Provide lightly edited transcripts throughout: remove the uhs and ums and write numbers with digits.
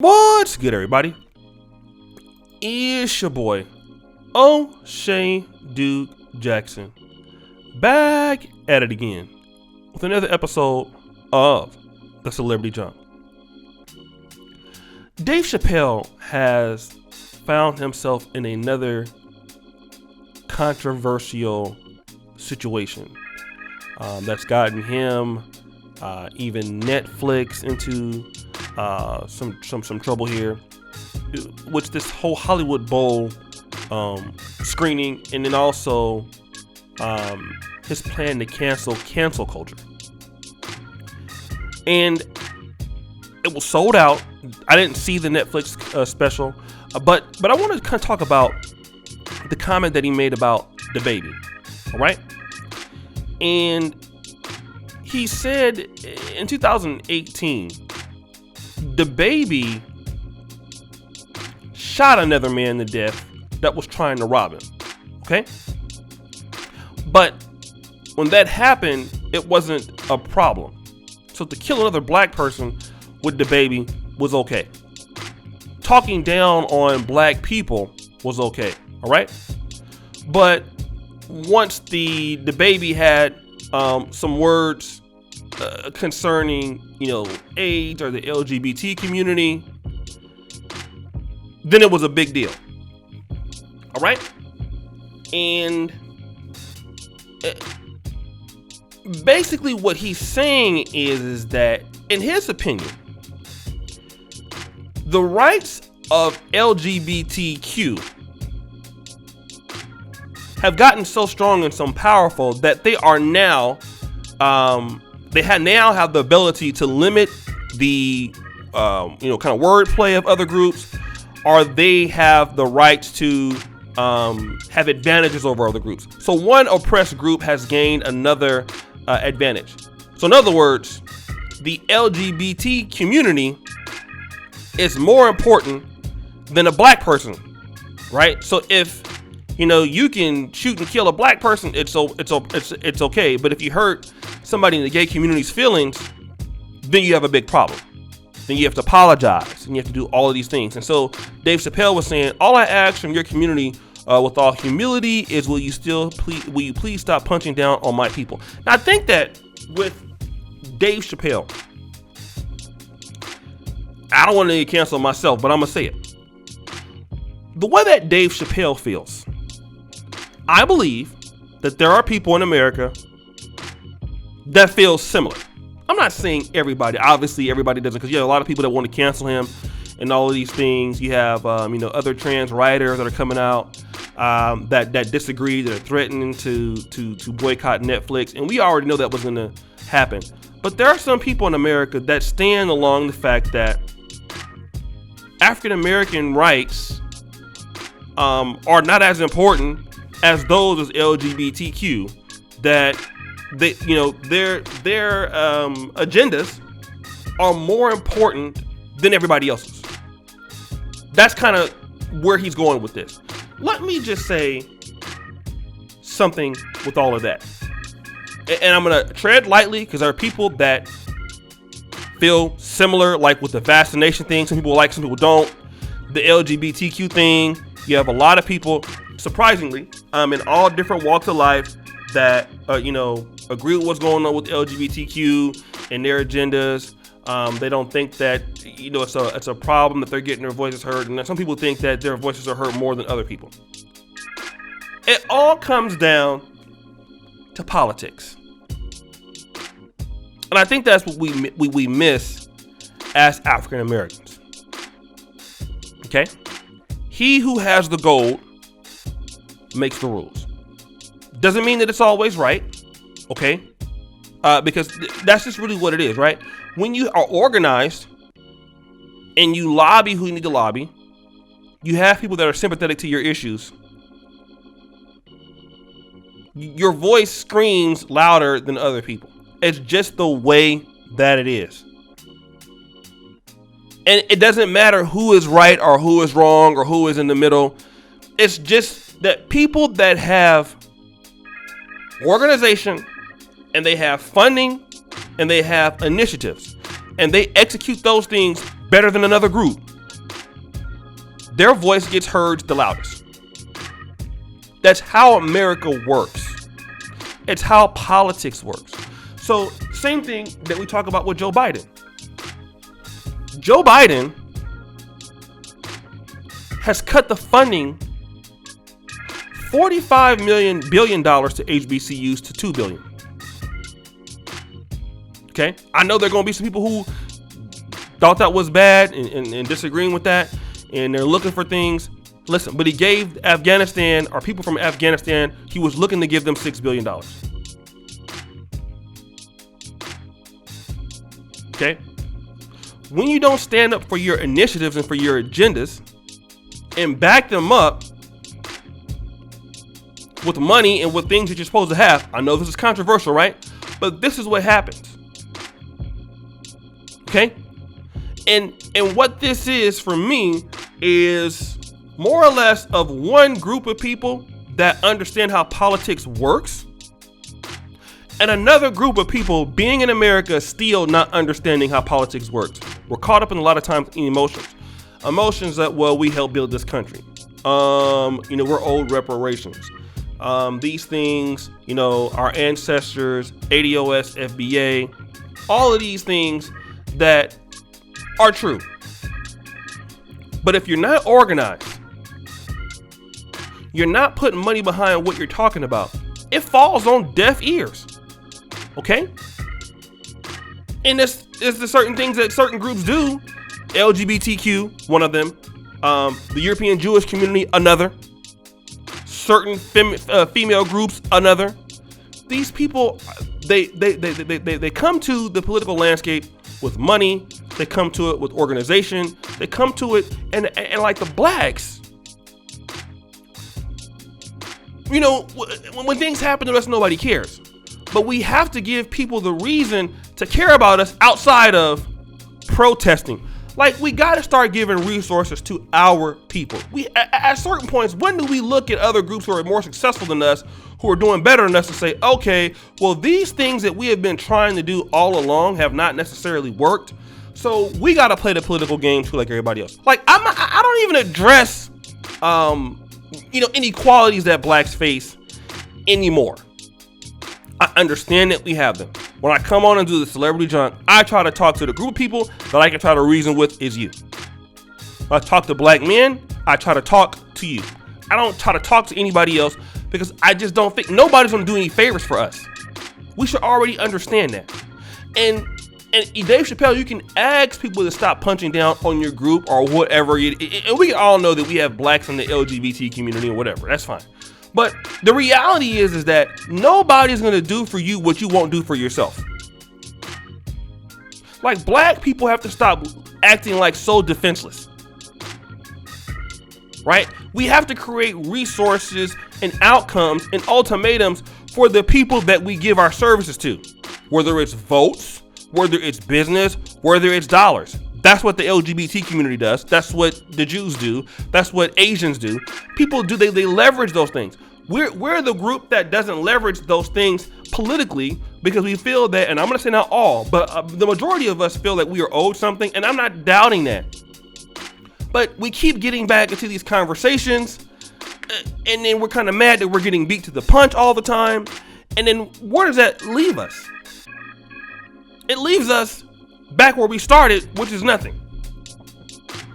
What's good, everybody? It's your boy, O'Shea Duke Jackson, back at it again with another episode of The Celebrity Jump. Dave Chapelle has found himself in another controversial situation that's gotten him, even Netflix, into some trouble here, which this whole Hollywood Bowl screening, and then also his plan to cancel culture. And it was sold out. I didn't see the Netflix special, but I want to kind of talk about the comment that he made about the baby. All right, and he said in 2018. The baby shot another man to death that was trying to rob him. Okay? But when that happened, it wasn't a problem. So to kill another black person with the baby was okay. Talking down on black people was okay. All right? But once the baby had some words concerning, AIDS or the LGBT community, then it was a big deal. All right? And basically what he's saying is that, in his opinion, the rights of LGBTQ have gotten so strong and so powerful that they are now now have the ability to limit the kind of wordplay of other groups, or they have the rights to have advantages over other groups. So one oppressed group has gained another advantage. So in other words, the LGBT community is more important than a black person, right? So if you can shoot and kill a black person, it's okay. But if you hurt somebody in the gay community's feelings, then you have a big problem. Then you have to apologize and you have to do all of these things. And so Dave Chapelle was saying, all I ask from your community with all humility is, will you please stop punching down on my people? Now, I think that with Dave Chapelle, I don't want to cancel myself, but I'm going to say it. The way that Dave Chapelle feels, I believe that there are people in America that feel similar. I'm not saying everybody. Obviously, everybody doesn't, because you have a lot of people that want to cancel him and all of these things. You have, other trans writers that are coming out that disagree, that are threatening to boycott Netflix, and we already know that was going to happen. But there are some people in America that stand along the fact that African American rights are not as important as those as LGBTQ, that they, their agendas are more important than everybody else's. That's kind of where he's going with this. Let me just say something with all of that. And I'm going to tread lightly, because there are people that feel similar, like with the vaccination thing. Some people like, some people don't. The LGBTQ thing, you have a lot of people, surprisingly, in all different walks of life that, agree with what's going on with LGBTQ and their agendas. They don't think that, it's a problem that they're getting their voices heard. And some people think that their voices are heard more than other people. It all comes down to politics. And I think that's what we miss as African Americans. Okay? He who has the gold makes the rules. Doesn't mean that it's always right, okay? Because that's just really what it is, right? When you are organized and you lobby who you need to lobby, you have people that are sympathetic to your issues. Your voice screams louder than other people. It's just the way that it is. And it doesn't matter who is right or who is wrong or who is in the middle. It's just that people that have organization and they have funding and they have initiatives and they execute those things better than another group, their voice gets heard the loudest. That's how America works. It's how politics works. So same thing that we talk about with Joe Biden. Joe Biden has cut the funding $45 billion to HBCUs to $2 billion. Okay, I know there are going to be some people who thought that was bad and disagreeing with that, and they're looking for things. Listen, but he gave Afghanistan, or people from Afghanistan, he was looking to give them $6 billion. Okay, when you don't stand up for your initiatives and for your agendas and back them up with money and with things that you're supposed to have, I know this is controversial, right? But this is what happens. Okay? And what this is for me is more or less of one group of people that understand how politics works, and another group of people being in America still not understanding how politics works. We're caught up in a lot of times in emotions that, well, we helped build this country. We're owed reparations. These things, our ancestors, ADOS, FBA, all of these things that are true. But if you're not organized, you're not putting money behind what you're talking about, it falls on deaf ears. Okay? And it's the certain things that certain groups do. LGBTQ, one of them. The European Jewish community, another. Certain female groups, another. These people, they come to the political landscape with money. They come to it with organization. They come to it and like the blacks. When things happen to us, nobody cares. But we have to give people the reason to care about us outside of protesting. Like, we got to start giving resources to our people. At certain points, when do we look at other groups who are more successful than us, who are doing better than us, and say, okay, well, these things that we have been trying to do all along have not necessarily worked. So we got to play the political game too, like everybody else. Like, I don't even address, inequalities that blacks face anymore. I understand that we have them. When I come on and do the celebrity junk, I try to talk to the group of people that I can try to reason with is you. When I talk to black men, I try to talk to you. I don't try to talk to anybody else because I just don't think nobody's going to do any favors for us. We should already understand that. And Dave Chapelle, you can ask people to stop punching down on your group or whatever. And we all know that we have blacks in the LGBT community or whatever. That's fine. But the reality is that nobody's going to do for you what you won't do for yourself. Like, black people have to stop acting like so defenseless. Right? We have to create resources and outcomes and ultimatums for the people that we give our services to. Whether it's votes, whether it's business, whether it's dollars. That's what the LGBT community does. That's what the Jews do. That's what Asians do. People do, they leverage those things. We're the group that doesn't leverage those things politically because we feel that, and I'm going to say not all, but the majority of us feel that we are owed something, and I'm not doubting that. But we keep getting back into these conversations, and then we're kind of mad that we're getting beat to the punch all the time. And then where does that leave us? It leaves us back where we started, which is nothing.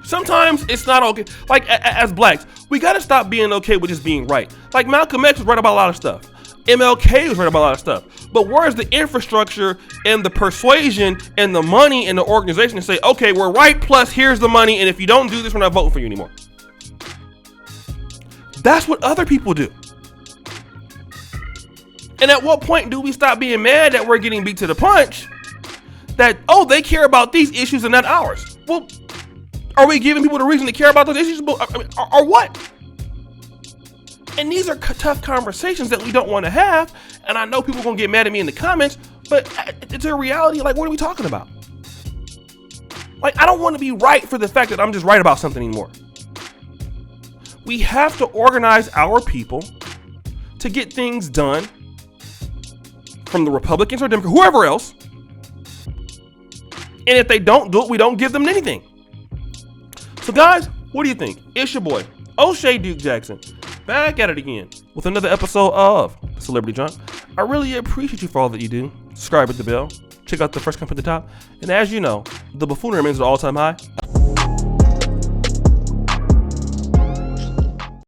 Sometimes it's not okay. Like, as blacks, we got to stop being okay with just being right. Like, Malcolm X was right about a lot of stuff. MLK was right about a lot of stuff. But where's the infrastructure and the persuasion and the money and the organization to say, okay, we're right, plus here's the money, and if you don't do this, we're not voting for you anymore. That's what other people do. And at what point do we stop being mad that we're getting beat to the punch? That, oh, they care about these issues and not ours. Well, are we giving people the reason to care about those issues? Or what? And these are tough conversations that we don't want to have. And I know people are going to get mad at me in the comments, but it's a reality. Like, what are we talking about? Like, I don't want to be right for the fact that I'm just right about something anymore. We have to organize our people to get things done, from the Republicans or Democrats, whoever else. And if they don't do it, we don't give them anything. So guys, What do you think? It's your boy, O'Shea Duke Jackson, back at it again with another episode of Celebrity Junk. I really appreciate you for all that you do. Subscribe with the bell. Check out the first comment at the top. And as you know, the buffoonery remains at an all-time high.